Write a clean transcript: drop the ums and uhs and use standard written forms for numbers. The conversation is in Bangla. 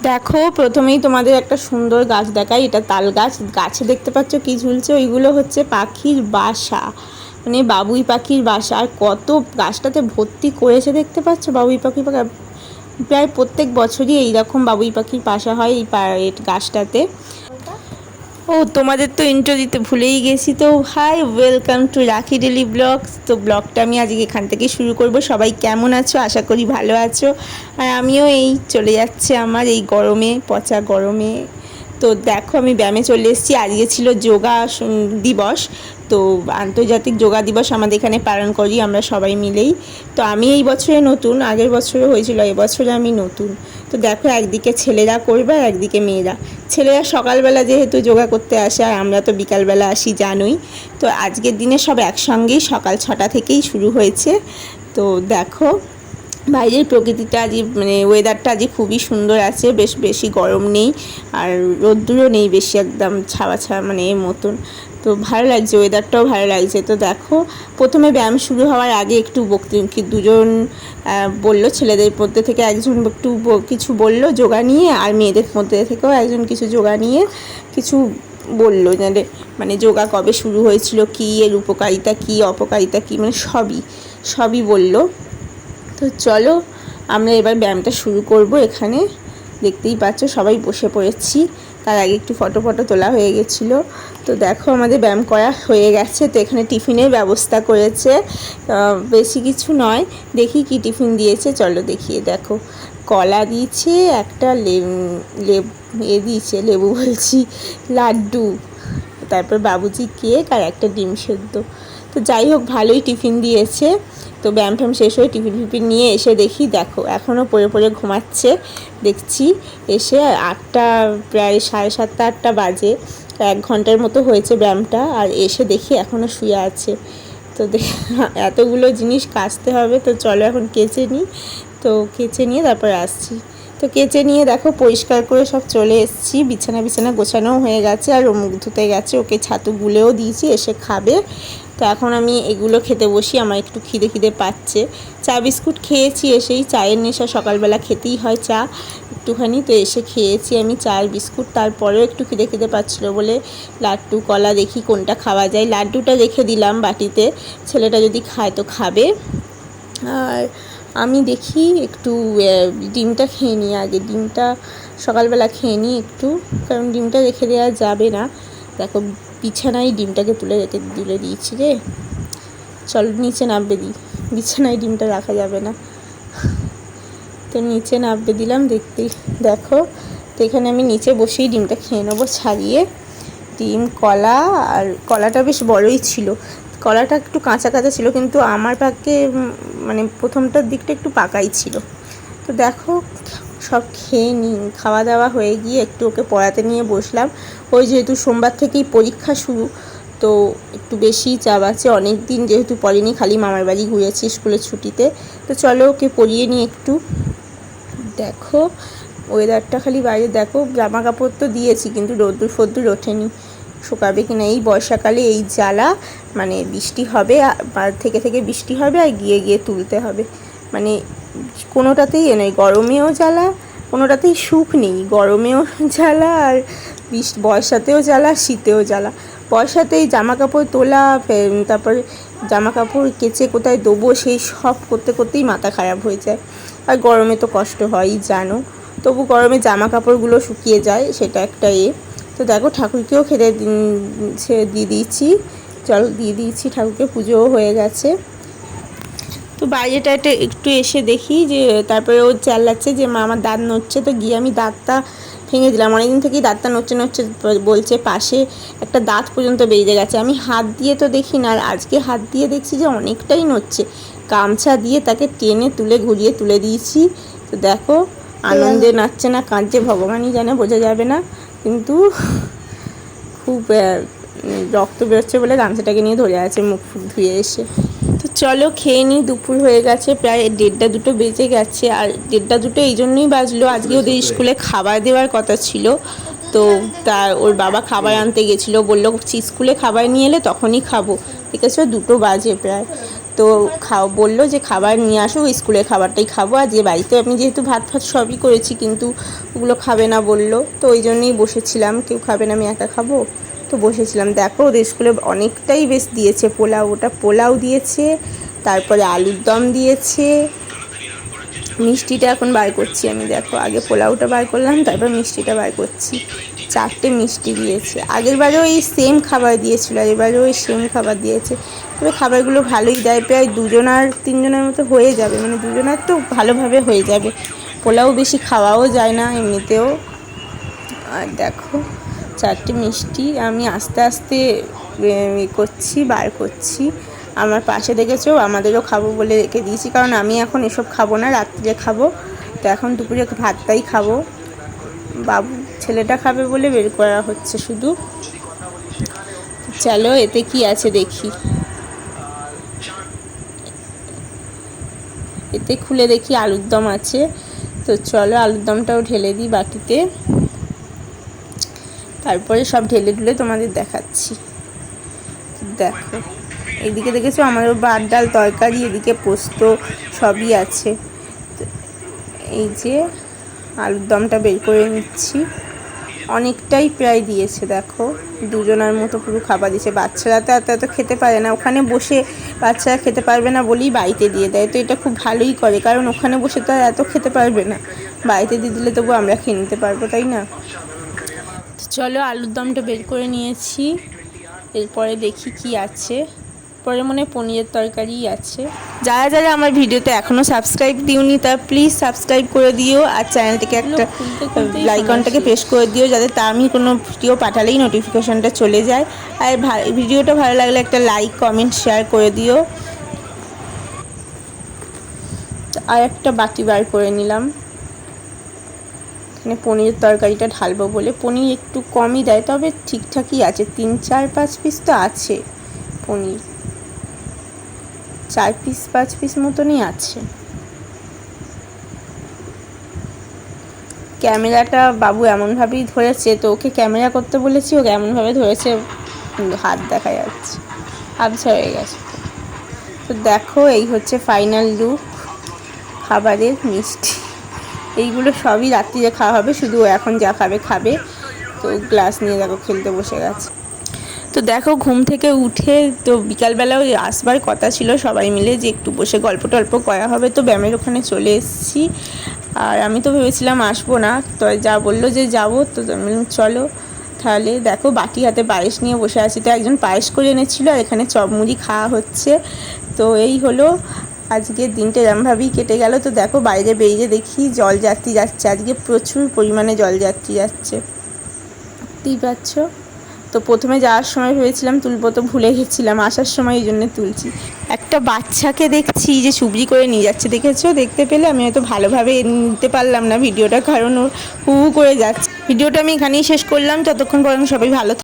দেখো, প্রথমেই তোমাদের একটা সুন্দর গাছ দেখাই। এটা তাল গাছ। গাছে দেখতে পাচ্ছ কি ঝুলছে, ওইগুলো হচ্ছে পাখির বাসা, মানে বাবুই পাখির বাসা। আর কত গাছটাতে ভর্তি করেছে দেখতে পাচ্ছ বাবুই পাখি। প্রায় প্রত্যেক বছরই এইরকম বাবুই পাখির বাসা হয় এই গাছটাতে। ও, তোমাদের তো ইন্ট্রো দিতে ভুলেই গেছি। তো হাই, ওয়েলকাম টু রাখি ডেলি ব্লগস। তো ব্লগটা আমি আজকে এখান থেকে শুরু করব। সবাই কেমন আছো? আশা করি ভালো আছো। আর আমিও এই চলে যাচ্ছে আমার এই গরমে, পচা গরমে। তো দেখো, আমি ব্যায়ামে চলে এসেছি। আজকে ছিল যোগা দিবস। তো আন্তর্জাতিক যোগা দিবস আমাদের এখানে পালন করি আমরা সবাই মিলেই। তো আমি এই বছরে নতুন, আগের বছরে হয়েছিল, এবছরে আমি নতুন। তো দেখো, একদিকে ছেলেরা করবে আর একদিকে মেয়েরা। ছেলেরা সকালবেলা যেহেতু যোগা করতে আসে, আর আমরা তো বিকালবেলা আসি জানোই। তো আজকের দিনে সব একসঙ্গেই সকাল 6টা থেকেই শুরু হয়েছে। তো দেখো, বাইরের প্রকৃতিটা আজ, মানে ওয়েদারটা আজ খুবই সুন্দর আছে। বেশি গরম নেই, আর রোদ্দুরও নেই বেশি, একদম ছাওয়া ছাওয়া মানে এর মতন। তো ভালো লাগছে, ওয়েদারটাও ভালো লাগছে। তো দেখো, প্রথমে ব্যায়াম শুরু হওয়ার আগে একটু দুজন বললো, ছেলেদের মধ্যে থেকে একজন একটু কিছু বললো যোগা নিয়ে, আর মেয়েদের মধ্যে থেকেও একজন কিছু যোগা নিয়ে কিছু বললো, মানে যোগা কবে শুরু হয়েছিল, কী এর উপকারিতা কী, অপকারিতা কী, মানে সবই বললো। তো চলো, আমরা এবার ব্যায়ামটা শুরু করব। এখানে দেখতেই পাচ্ছ সবাই বসে পড়েছি। তার আগে একটু ফটো তোলা হয়ে গেছিলো। তো দেখো, আমাদের ব্যায়াম করা হয়ে গেছে। তো এখানে টিফিনের ব্যবস্থা করেছে, বেশি কিছু নয়। দেখি কি টিফিন দিয়েছে, চলো দেখিয়ে। দেখো, কলা দিয়েছে, একটা দিয়েছে, লেবু বলছি, লাড্ডু, তারপর বাবুজি কেক, আর একটা ডিম সেদ্ধ। তো যাই হোক, ভালোই টিফিন দিয়েছে। তো ব্যায়াম ফ্যাম শেষ হয়ে টিফিন নিয়ে এসে দেখি, দেখো এখনও পড়ে ঘুমাচ্ছে দেখছি। এসে প্রায় 7:30 8টা বাজে, 1 ঘন্টার মতো হয়েছে ব্যায়ামটা, আর এসে দেখি এখনও শুয়ে আছে। তো এতগুলো জিনিস কাচতে হবে। তো চলো এখন কেচে নিই। তো কেচে নিয়ে তারপর আসছি। তো কেচে নিয়ে দেখো, পরিষ্কার করে সব চলে এসেছি। বিছানা গোছানোও হয়ে গেছে, আর ও মুখ ধুতে গেছে। ওকে ছাতু গুলেও দিয়েছি, এসে খাবে। তো এখন আমি এগুলো খেতে বসি। আমার একটু খিদে পাচ্ছে। চা বিস্কুট খেয়েছি এসেই, চায়ের নেশা সকালবেলা খেতেই হয় চা একটুখানি। তো এসে খেয়েছি আমি চা আর বিস্কুট। তারপরেও একটু খিদে পাচ্ছিলো বলে লাড্ডু কলা দেখি কোনটা খাওয়া যায়। লাড্ডুটা রেখে দিলাম বাটিতে, ছেলেটা যদি খায় তো খাবে। আর আমি দেখি একটু ডিমটা খেয়ে নিই আগে। ডিমটা সকালবেলা খেয়ে নিই একটু, কারণ ডিমটা রেখে দেওয়া যাবে না। দেখো, বিছানায় ডিমটাকে তুলে দিয়েছি রে। চলো নিচে নামবে দিই, বিছানায় ডিমটা রাখা যাবে না। তো নিচে নামবে দিলাম। দেখো, তো এখানে আমি নিচে বসেই ডিমটা খেয়ে নেবো ছাড়িয়ে। ডিম, কলা, আর কলাটা বেশ বড়ই ছিল। কলাটা একটু কাঁচা ছিল, কিন্তু আমার ভাগ্যে মানে প্রথমটার দিকটা একটু পাকাই ছিল। তো দেখো, সব খেয়ে খাওয়া দাওয়া হয়ে গিয়ে একটু ওকে পড়াতে নিয়ে বসলাম। ওই যেহেতু সোমবার থেকেই পরীক্ষা শুরু, তো একটু বেশি চাপ আছে। অনেক দিন যেহেতু পড়িনি, খালি মামার বাড়ি ঘুরেছি স্কুলের ছুটিতে। তো চলো ওকে পড়িয়ে নিই একটু। দেখো, ওয়েদারটা খালি বাইরে দেখো। জামা কাপড় তো দিয়েছি, কিন্তু রোদ্দুর ফোদ্দুর ওঠেনি, শুকাবে কিনা। এই বর্ষাকালে এই জ্বালা, মানে বৃষ্টি হবে, থেকে বৃষ্টি হবে, আর গিয়ে তুলতে হবে। মানে কোনোটাতেই নয়, গরমেও জ্বালা, কোনোটাতেই সুখ নেই। গরমেও জ্বালা, আর বর্ষাতেও জ্বালা, শীতেও জ্বালা। বর্ষাতেই জামা কাপড় তোলা, তারপরে জামা কাপড় কেচে কোথায় দেবো, সেই সব করতেই মাথা খারাপ হয়ে যায়। আর গরমে তো কষ্ট হয়ই জানো, তবু গরমে জামা কাপড়গুলো শুকিয়ে যায়, সেটা একটা তো দেখো, ঠাকুরকেও খেতে দিয়ে দিয়েছি, জল দিয়ে দিয়েছি, ঠাকুরকে পুজোও হয়ে গেছে। তো বাইরেটা একটু এসে দেখি যে, তারপরে ও চাল্লাচ্ছে যে মা আমার দাঁত নড়ছে। তো গিয়ে আমি দাঁতটা ভেঙে দিলাম। অনেকদিন থেকেই দাঁতটা নড়ছে বলছে। পাশে একটা দাঁত পর্যন্ত বেরিয়ে গেছে। আমি হাত দিয়ে তো দেখি না, আর আজকে হাত দিয়ে দেখছি যে অনেকটাই নড়ছে। গামছা দিয়ে তাকে টেনে ঘুরিয়ে তুলে দিয়েছি। তো দেখো, আনন্দে নাচছে না কাঁদছে ভগবানই জানে, বোঝা যাবে না। কিন্তু খুব রক্ত বেরোচ্ছে বলে গামছাটাকে নিয়ে ধরে আছে মুখ ফুক ধুয়ে এসে। তো চলো খেয়ে নিই। দুপুর হয়ে গেছে, প্রায় 1:30 2 বেজে গেছে। আর 1:30 2 এই জন্যই বাজলো, আজকে ওদের স্কুলে খাবার দেওয়ার কথা ছিল। তো ওর বাবা খাবার আনতে গেছিলো, বললো স্কুলে খাবার নিয়ে এলে তখনই খাবো। ঠিক আছে, 2 বাজে প্রায়। তো বললো যে খাবার নিয়ে আসো, স্কুলের খাবারটাই খাবো, আর যে বাড়িতে আমি যেহেতু ভাত সবই করেছি কিন্তু ওগুলো খাবে না বললো, তো ওই জন্যই বসেছিলাম, কেউ খাবে না আমি একা খাবো, তো বসেছিলাম। দেখো ওদের স্কুলে অনেকটাই বেশ দিয়েছে, পোলাও দিয়েছে, তারপরে আলুর দম দিয়েছে, মিষ্টিটা এখন বার করছি আমি। দেখো আগে পোলাওটা বার করলাম, তারপর মিষ্টিটা বার করছি। 4টে মিষ্টি দিয়েছে, আগের বারেও এই সেম খাবার দিয়েছিল, এবারেও এই সেম খাবার দিয়েছে। তবে খাবারগুলো ভালোই দেয়, প্রায় 2-3জনের মতো হয়ে যাবে, মানে 2জনের তো ভালোভাবে হয়ে যাবে। পোলাও বেশি খাওয়াও যায় না এমনিতেও। আর দেখো 4টে মিষ্টি আমি আস্তে আস্তে করছি, বার করছি। আমার পাশে দেখেছো, আমাদেরও খাবো বলে রেখে দিয়েছি, কারণ আমি এখন এসব খাবো না, রাত্রে খাবো। তো এখন দুপুরে ভাতটাই খাবো, বাবু ছেলেটা খাবে বলে বের করা হচ্ছে শুধু। চলো এতে কি আছে দেখি, এতে খুলে দেখি আলুর দম আছে। তো চলো আলুর দমটাও ঢেলে দিই বাটিতে, তারপরে সব ঢেলে ঢুলে তোমাদের দেখাচ্ছি। দেখো এইদিকে দেখেছো আমাদের ভাত ডাল তরকারি, এদিকে পোস্ত সবই আছে। এই যে আলুর দমটা বের করে নিচ্ছি, অনেকটাই প্রায় দিয়েছে। দেখো 2জনের মতো পুরো খাবার দিয়েছে। বাচ্চারা তো এত খেতে পারে না, ওখানে বসে বাচ্চারা খেতে পারবে না বলেই বাড়িতে দিয়ে দেয়। তো এটা খুব ভালোই করে, কারণ ওখানে বসে তো আর এত খেতে পারবে না, বাড়িতে দিয়ে দিলে তবু আমরা খেয়ে নিতে পারবো, তাই না? চলো আলুর দমটা বের করে নিয়েছি, এরপরে দেখি কি আছে। পরে মনে হয় পনিরের তরকারিই আছে। যারা যারা আমার ভিডিওতে এখনও সাবস্ক্রাইব দিওনি তারা প্লিজ সাবস্ক্রাইব করে দিও, আর চ্যানেলটিকে একটা লাইকনটাকে প্রেস করে দিও, যাতে তা আমি কোনো ভিডিও পাঠালেই নোটিফিকেশনটা চলে যায়। আর ভিডিওটা ভালো লাগলে একটা লাইক কমেন্ট শেয়ার করে দিও। আর একটা বাটি বার করে নিলাম, এখানে পনিরের তরকারিটা ঢালবো বলে। পনির একটু কমই দেয়, তবে ঠিকঠাকই আছে, 3-4-5 পিস তো আছে পনির, 4-5 পিস মতনই আছে। ক্যামেরাটা বাবু এমনভাবেই ধরেছে, তো ওকে ক্যামেরা করতে বলেছি, ওকে এমনভাবে ধরেছে হাত দেখা যাচ্ছে, আবছা হয়ে গেছে। তো দেখো এই হচ্ছে ফাইনাল লুক খাবারের। মিষ্টি এইগুলো সবই রাত্রিরে খাওয়া হবে, শুধু এখন যা খাবে খাবে। তো গ্লাস নিয়ে দেখো খেলতে বসে গেছে। তো দেখো ঘুম থেকে উঠে তো বিকালবেলাও আসবার কথা ছিল সবাই মিলে, যে একটু বসে গল্প টল্প করা হবে, তো ব্যায়ামের ওখানে চলে এসেছি। আর আমি তো ভেবেছিলাম আসবো না, তো যা বললো যে যাবো, তো চলো তাহলে। দেখো বাটি হাতে পায়েস নিয়ে বসে আছি, তো একজন পায়েস করে এনেছিলো, আর এখানে চপ মুড়ি খাওয়া হচ্ছে। তো এই হলো আজকের দিনটা, এরমভাবেই কেটে গেল। তো দেখো বাইরে বেরিয়ে দেখি জলযাত্রী যাচ্ছে, আজকে প্রচুর পরিমাণে জলযাত্রী যাচ্ছে, দেখতেই পাচ্ছ। তো প্রথমে যাওয়ার সময় ভেবেছিলাম তুলবো, তো ভুলে গেছিলাম, আসার সময় এই জন্য তুলছি। একটা বাচ্চাকে দেখছি যে চুবড়ি করে নিয়ে যাচ্ছে, দেখেছো? দেখতে পেলে আমি হয়তো ভালোভাবে নিতে পারলাম না ভিডিওটা, কারণ ও হু হু করে যাচ্ছে। ভিডিওটা আমি এখানেই শেষ করলাম, ততক্ষণ পর্যন্ত সবাই ভালো